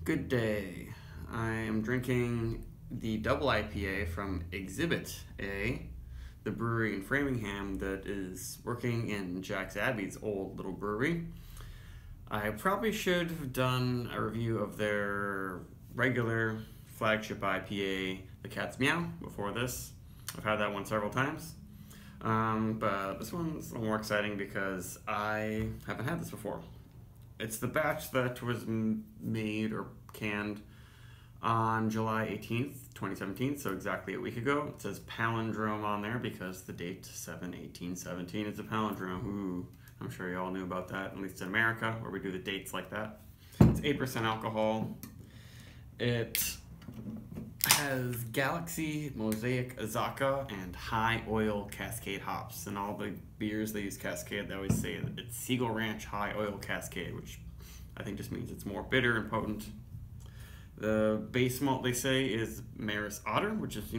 Good day. I am drinking the double IPA from Exhibit A, the brewery in Framingham that is working in Jack's Abbey's old little brewery. I probably should have done a review of their regular flagship IPA, the Cat's Meow, before this. I've had that one several times. But this one's a little more exciting because I haven't had this before. It's the batch that was made or canned on July 18th, 2017, so exactly a week ago. It says palindrome on there because the date 7/18/17 is a palindrome. Ooh, I'm sure you all knew about that, at least in America, where we do the dates like that. It's 8% alcohol. It has Galaxy, Mosaic, Azacca, and High Oil Cascade hops. And all the beers they use Cascade, they always say that it's Seagull Ranch High Oil Cascade, which I think just means it's more bitter and potent. The base malt, they say, is Maris Otter, which is,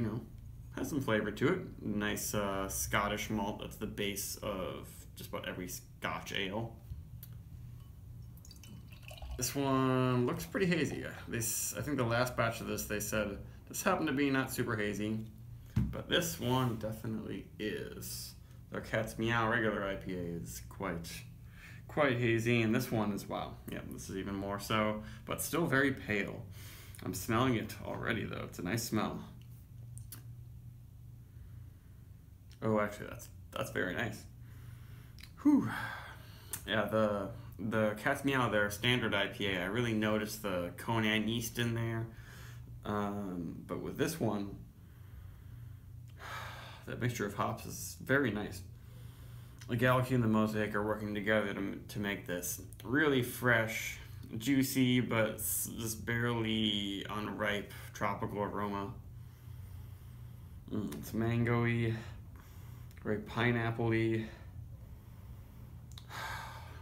has some flavor to it. Nice Scottish malt. That's the base of just about every Scotch ale. This one looks pretty hazy. I think the last batch of this, they said this happened to be not super hazy, but this one definitely is. Their Cat's Meow regular IPA is quite hazy, and this one is, wow, yeah, this is even more so, but still very pale. I'm smelling it already, though. It's a nice smell. Oh, actually, that's very nice. Whew. Yeah, the Cat's Meow, their standard IPA, I really noticed the Conan yeast in there. But with this one, that mixture of hops is very nice. The Galaxy and the Mosaic are working together to make this really fresh, juicy, but just barely unripe tropical aroma. It's mango-y, very pineapple-y.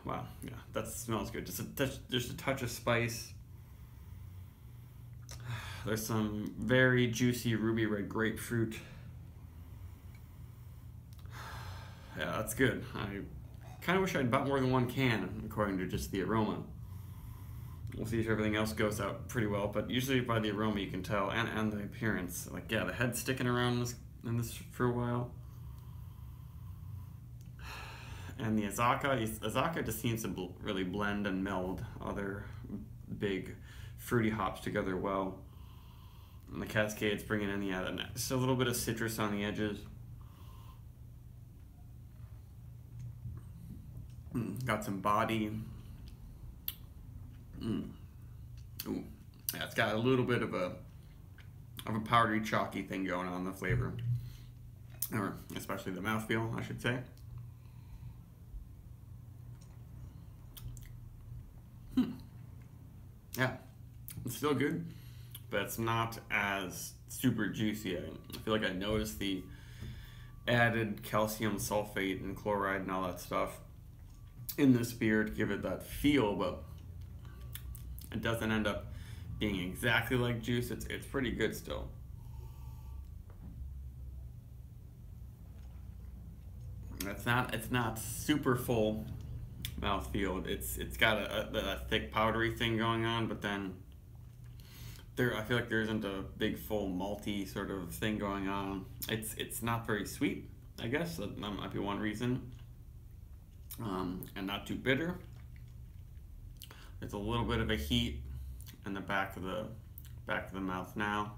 Wow, yeah, that smells good. Just a touch of spice. There's some very juicy ruby red grapefruit. Yeah, that's good. I kind of wish I'd bought more than one can, according to just the aroma. We'll see if everything else goes out pretty well, but usually by the aroma you can tell, and the appearance. Like, yeah, the head's sticking around in this for a while. And the Azacca just seems to really blend and meld other big fruity hops together well. And the Cascade's bringing in just a little bit of citrus on the edges. Got some body. Ooh, yeah, it's got a little bit of a powdery, chalky thing going on in the flavor, or especially the mouthfeel, I should say. Yeah, it's still good, but it's not as super juicy. I feel like I noticed the added calcium sulfate and chloride and all that stuff in this beer to give it that feel, but it doesn't end up being exactly like juice. It's pretty good still. It's not super full mouthfeel. It's got a thick powdery thing going on, but then I feel like there isn't a big full malty sort of thing going on. It's not very sweet, I guess. That might be one reason. And not too bitter. There's a little bit of a heat in the back of the mouth now.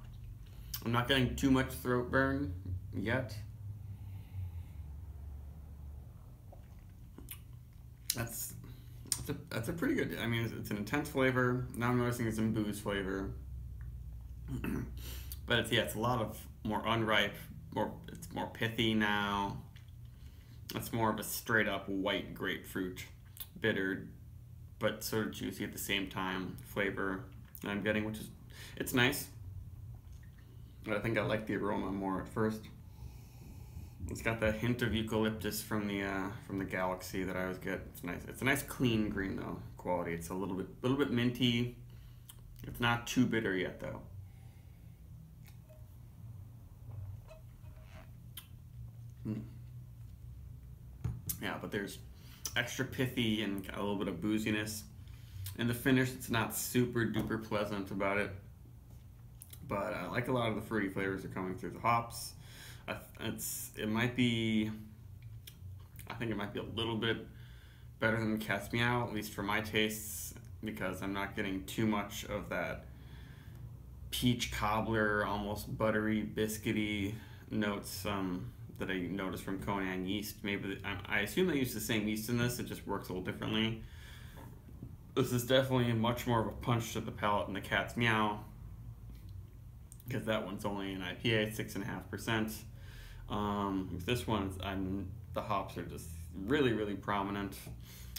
I'm not getting too much throat burn yet. That's a pretty good. I mean, it's an intense flavor. Now I'm noticing some booze flavor, but it's a lot of more unripe. It's more pithy now. It's more of a straight up white grapefruit, bitter, but sort of juicy at the same time flavor that I'm getting, which is it's nice. But I think I like the aroma more at first. It's got the hint of eucalyptus from the Galaxy that I always get. It's nice. It's a nice clean green though quality. It's a little bit minty. It's not too bitter yet though. Yeah, but there's extra pithy and a little bit of booziness. And the finish, it's not super duper pleasant about it, but I like a lot of the fruity flavors that are coming through the hops. It might be, I think it might be a little bit better than Cat's Meow, at least for my tastes, because I'm not getting too much of that peach cobbler, almost buttery, biscuity notes that I noticed from Conan yeast. Maybe I assume they use the same yeast in this, it just works a little differently. This is definitely much more of a punch to the palate than the Cat's Meow, because that one's only an IPA, 6.5%. With this one, the hops are just really, really prominent.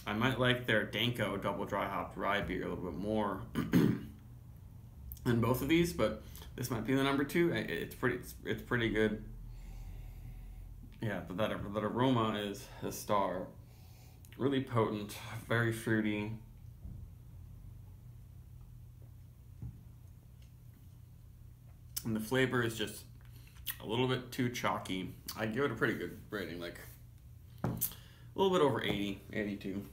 I might like their Danko double dry hopped rye beer a little bit more than both of these, but this might be the number 2. It's pretty good. Yeah, but that aroma is a star. Really potent, very fruity. And the flavor is just a little bit too chalky. I'd give it a pretty good rating, like a little bit over 80, 82.